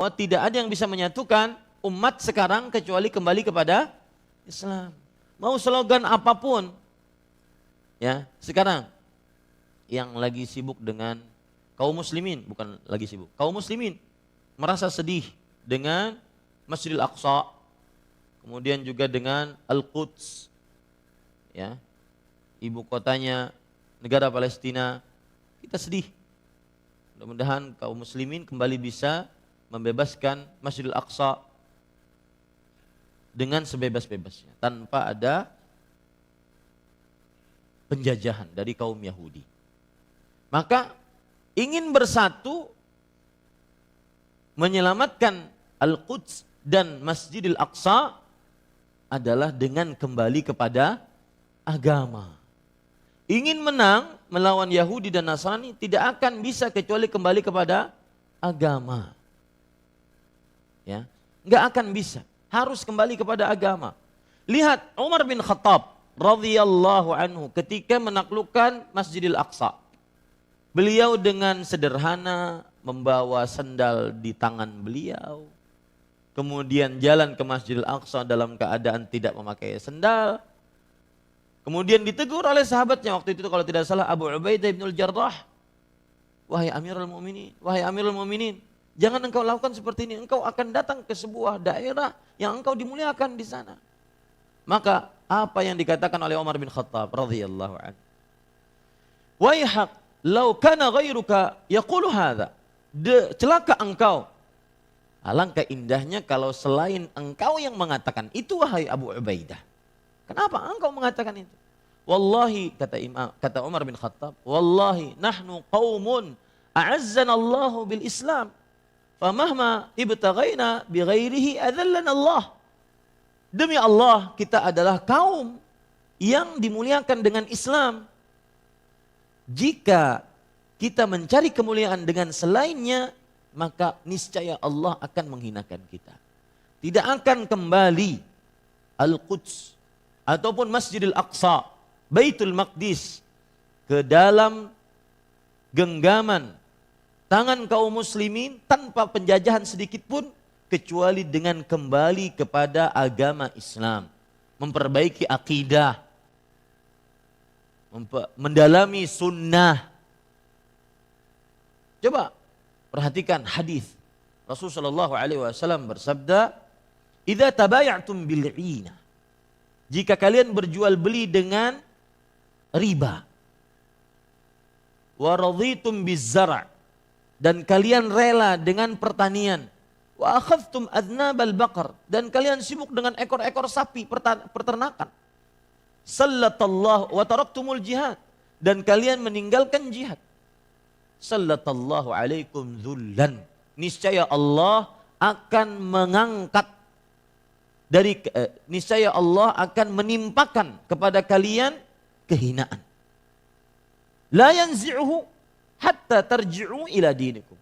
bahwa tidak ada yang bisa menyatukan umat sekarang kecuali kembali kepada Islam. Mau slogan apapun, ya sekarang yang lagi sibuk dengan kaum muslimin, bukan lagi sibuk, kaum muslimin merasa sedih dengan Masjidil Aqsa, kemudian juga dengan Al-Quds, ya, ibu kotanya negara Palestina. Kita sedih. Mudah-mudahan kaum muslimin kembali bisa membebaskan Masjidil Aqsa dengan sebebas-bebasnya, tanpa ada penjajahan dari kaum Yahudi. Maka ingin bersatu menyelamatkan Al-Quds dan Masjidil Aqsa adalah dengan kembali kepada agama. Ingin menang melawan Yahudi dan Nasrani tidak akan bisa kecuali kembali kepada agama. Ya, nggak akan bisa. Harus kembali kepada agama. Lihat Umar bin Khattab radhiyallahu anhu ketika menaklukkan Masjidil Aqsa. Beliau dengan sederhana membawa sendal di tangan beliau. Kemudian jalan ke Masjidil Aqsa dalam keadaan tidak memakai sendal. Kemudian ditegur oleh sahabatnya waktu itu kalau tidak salah Abu Ubaidah bin Al-Jarrah. Wahai Amirul Mu'minin, jangan engkau lakukan seperti ini. Engkau akan datang ke sebuah daerah yang engkau dimuliakan di sana. Maka apa yang dikatakan oleh Umar bin Khattab radhiyallahu anhu? Waihak, law kana ghairuka yaqulu hadza. Celaka engkau. Alangkah indahnya kalau selain engkau yang mengatakan itu, wahai Abu Ubaidah. Kenapa engkau mengatakan itu? Wallahi, kata Umar bin Khattab, wallahi nahnu qaumun a'azzana Allahu bil Islam. Famahma ibtaghaina bi ghairihi adzallana Allah. Demi Allah, kita adalah kaum yang dimuliakan dengan Islam. Jika kita mencari kemuliaan dengan selainnya, maka niscaya Allah akan menghinakan kita. Tidak akan kembali Al-Quds ataupun Masjidil Aqsa, Baitul Maqdis ke dalam genggaman tangan kaum muslimin tanpa penjajahan sedikit pun, kecuali dengan kembali kepada agama Islam, memperbaiki akidah, mendalami sunnah. Coba perhatikan hadis Rasulullah SAW bersabda, "Idza tabaya'tum bil 'ina." Jika kalian berjual beli dengan riba. Wa raditum biz-zar', dan kalian rela dengan pertanian. Wa akhadhtum adnabal baqar, dan kalian sibuk dengan ekor-ekor sapi peternakan. Sallatallahu wa taraktumul jihad, dan kalian meninggalkan jihad. Sallatallahu alaikum dzullan, niscaya Allah akan mengangkat niscaya Allah akan menimpakan kepada kalian kehinaan. La yanzi'uhu hatta tarji'u ila dinikum.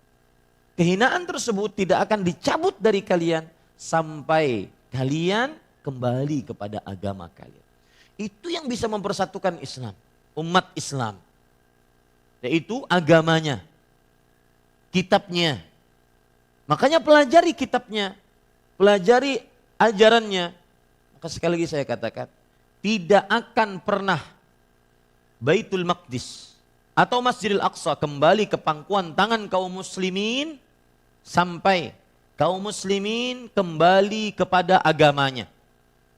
Kehinaan tersebut tidak akan dicabut dari kalian sampai kalian kembali kepada agama kalian. Itu yang bisa mempersatukan Islam, umat Islam. Yaitu agamanya, kitabnya. Makanya pelajari kitabnya, pelajari ajarannya. Maka sekali lagi saya katakan, tidak akan pernah Baitul Maqdis atau Masjidil Aqsa kembali ke pangkuan tangan kaum muslimin sampai kaum muslimin kembali kepada agamanya,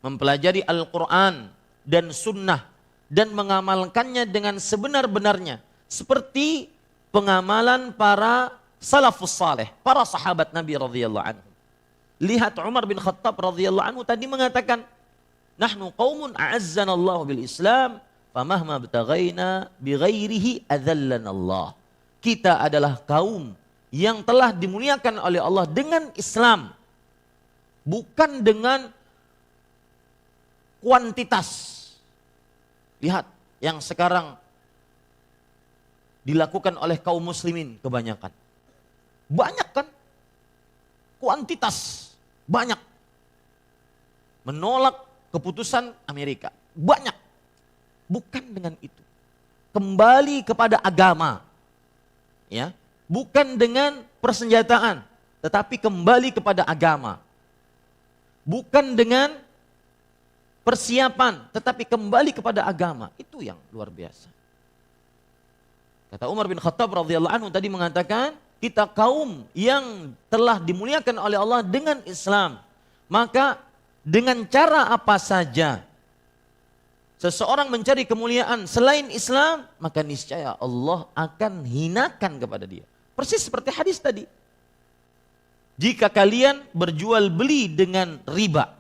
mempelajari Al-Quran dan Sunnah dan mengamalkannya dengan sebenar-benarnya seperti pengamalan para salafus saleh, para sahabat Nabi radhiyallahu anhu. Lihat Umar bin Khattab radhiyallahu anhu tadi mengatakan, nahnu qaumun a'azzana Allah bil Islam, famahma btaghaina bi ghairihi adzallana Allah. Kita adalah kaum yang telah dimuliakan oleh Allah dengan Islam, bukan dengan kuantitas. Lihat yang sekarang dilakukan oleh kaum muslimin kebanyakan. Banyak kan? Kuantitas banyak. Menolak keputusan Amerika. Banyak. Bukan dengan itu. Kembali kepada agama. Ya, bukan dengan persenjataan, tetapi kembali kepada agama. Bukan dengan persiapan, tetapi kembali kepada agama. Itu yang luar biasa. Kata Umar bin Khattab radhiyallahu anhu tadi mengatakan, kita kaum yang telah dimuliakan oleh Allah dengan Islam, maka dengan cara apa saja seseorang mencari kemuliaan selain Islam, maka niscaya Allah akan hinakan kepada dia. Persis seperti hadis tadi. Jika kalian berjual beli dengan riba,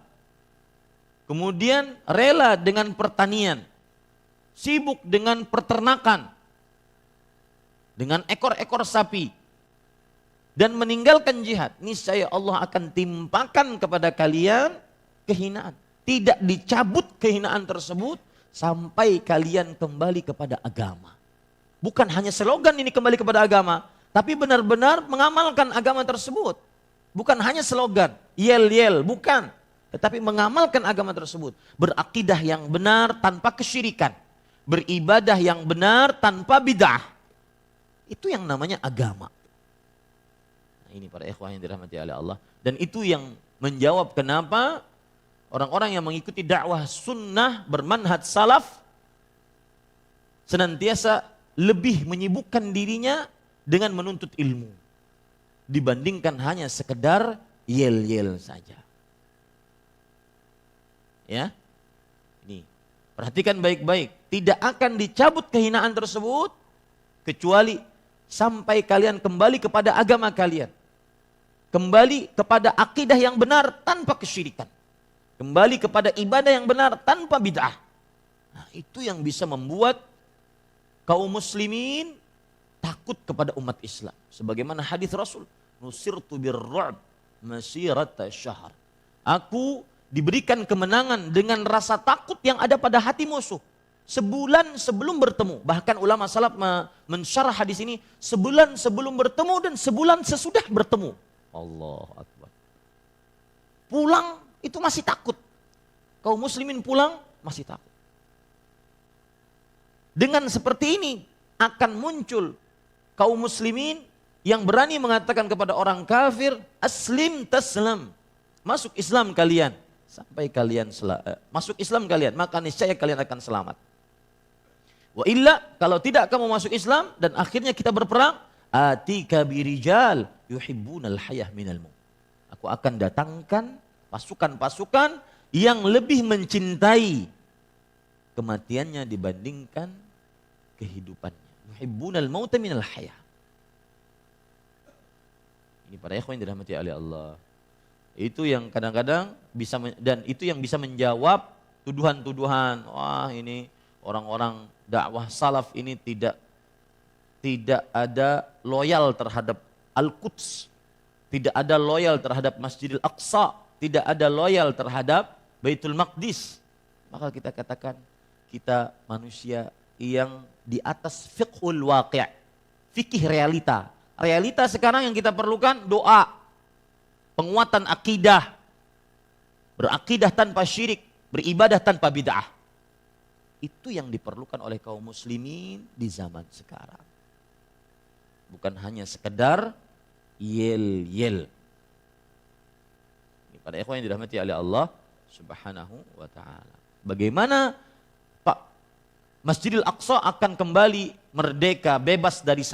kemudian rela dengan pertanian, sibuk dengan peternakan, dengan ekor-ekor sapi, dan meninggalkan jihad, niscaya Allah akan timpakan kepada kalian kehinaan. Tidak dicabut kehinaan tersebut sampai kalian kembali kepada agama. Bukan hanya slogan ini kembali kepada agama, tapi benar-benar mengamalkan agama tersebut. Bukan hanya slogan, yel-yel, bukan. Tetapi mengamalkan agama tersebut. Berakidah yang benar tanpa kesyirikan. Beribadah yang benar tanpa bid'ah. Itu yang namanya agama. Nah, ini para ikhwah yang dirahmati oleh Allah. Dan itu yang menjawab kenapa orang-orang yang mengikuti dakwah sunnah bermanhaj salaf senantiasa lebih menyibukkan dirinya dengan menuntut ilmu dibandingkan hanya sekedar yel-yel saja. Ya, ini perhatikan baik-baik. Tidak akan dicabut kehinaan tersebut kecuali sampai kalian kembali kepada agama kalian, kembali kepada akidah yang benar tanpa kesyirikan, kembali kepada ibadah yang benar tanpa bid'ah. Nah, itu yang bisa membuat kaum muslimin takut kepada umat Islam. Sebagaimana hadis Rasul, nusirtu birru'b masirata syahr. Aku diberikan kemenangan dengan rasa takut yang ada pada hati musuh sebulan sebelum bertemu. Bahkan ulama salaf mensyarah hadis ini, sebulan sebelum bertemu dan sebulan sesudah bertemu. Allahu Akbar. Pulang itu masih takut. Kaum muslimin pulang masih takut. Dengan seperti ini akan muncul kaum muslimin yang berani mengatakan kepada orang kafir, aslim taslam, masuk Islam kalian. Sampai kalian masuk Islam kalian, maka niscaya kalian akan selamat. Wa illa, kalau tidak kamu masuk Islam dan akhirnya kita berperang, atika birijal yuhibbunal hayah minal maut. Aku akan datangkan pasukan-pasukan yang lebih mencintai kematiannya dibandingkan kehidupannya. Yuhibbunal mauta minal hayah. Ini para ikhwan yang dirahmati oleh Allah. Itu yang kadang-kadang bisa dan itu yang bisa menjawab tuduhan-tuduhan. Wah, ini orang-orang dakwah salaf ini tidak ada loyal terhadap Al-Quds, tidak ada loyal terhadap Masjidil Aqsa, tidak ada loyal terhadap Baitul Maqdis. Maka kita katakan kita manusia yang di atas fiqhul waqi', fikih realita. Realita sekarang yang kita perlukan doa, penguatan akidah, berakidah tanpa syirik, beribadah tanpa bid'ah. Itu yang diperlukan oleh kaum muslimin di zaman sekarang. Bukan hanya sekedar yel-yel. Ini para ikhwan yang dirahmati oleh Allah Subhanahu wa ta'ala. Bagaimana Pak Masjidil Aqsa akan kembali merdeka, bebas dari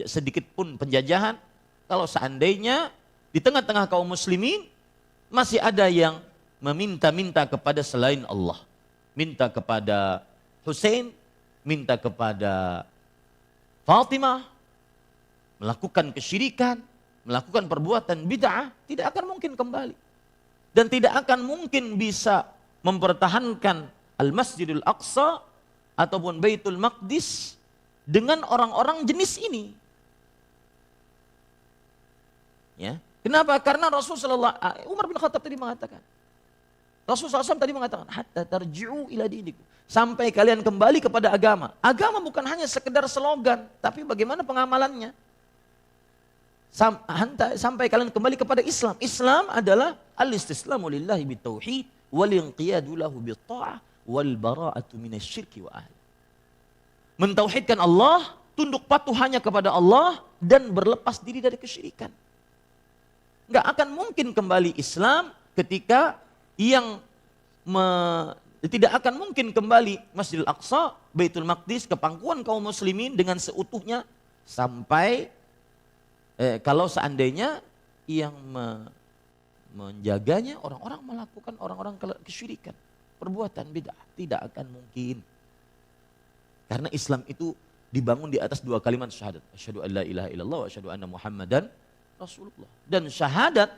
sedikit pun penjajahan, kalau seandainya di tengah-tengah kaum muslimin masih ada yang meminta-minta kepada selain Allah. Minta kepada Hussein, minta kepada Fatimah, melakukan kesyirikan, melakukan perbuatan bid'ah, tidak akan mungkin kembali. Dan tidak akan mungkin bisa mempertahankan Al-Masjidil Aqsa ataupun Baitul Maqdis dengan orang-orang jenis ini. Ya. Kenapa? Karena Umar bin Khattab tadi mengatakan, Rasulullah SAW tadi mengatakan, hatta tarji'u ila dinikum, sampai kalian kembali kepada agama. Agama bukan hanya sekedar slogan, tapi bagaimana pengamalannya. Sampai kalian kembali kepada Islam. Islam adalah al-istislamu lillahi bitauhid wal inqiyadu lahu bitta'ah wal bara'atu minasyirki wa ahli. Mentauhidkan Allah, tunduk patuh hanya kepada Allah dan berlepas diri dari kesyirikan. nggak akan mungkin kembali Islam ketika yang tidak akan mungkin kembali Masjidil Aqsa, Baitul Maqdis ke pangkuan kaum muslimin dengan seutuhnya sampai kalau seandainya yang menjaganya orang-orang melakukan orang-orang kesyirikan, perbuatan bid'ah, tidak akan mungkin. Karena Islam itu dibangun di atas dua kalimat syahadat. Asyhadu an la ilaha illallah wa asyhadu anna Muhammadan Rasulullah. Dan syahadat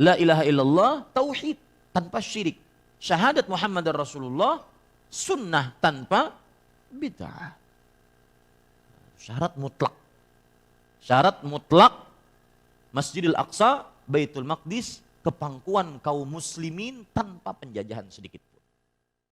la ilaha illallah tauhid tanpa syirik. Syahadat Muhammadan Rasulullah sunnah tanpa bid'ah. Syarat mutlak. Syarat mutlak Masjidil Aqsa, Baitul Maqdis, kepangkuan kaum muslimin tanpa penjajahan sedikit.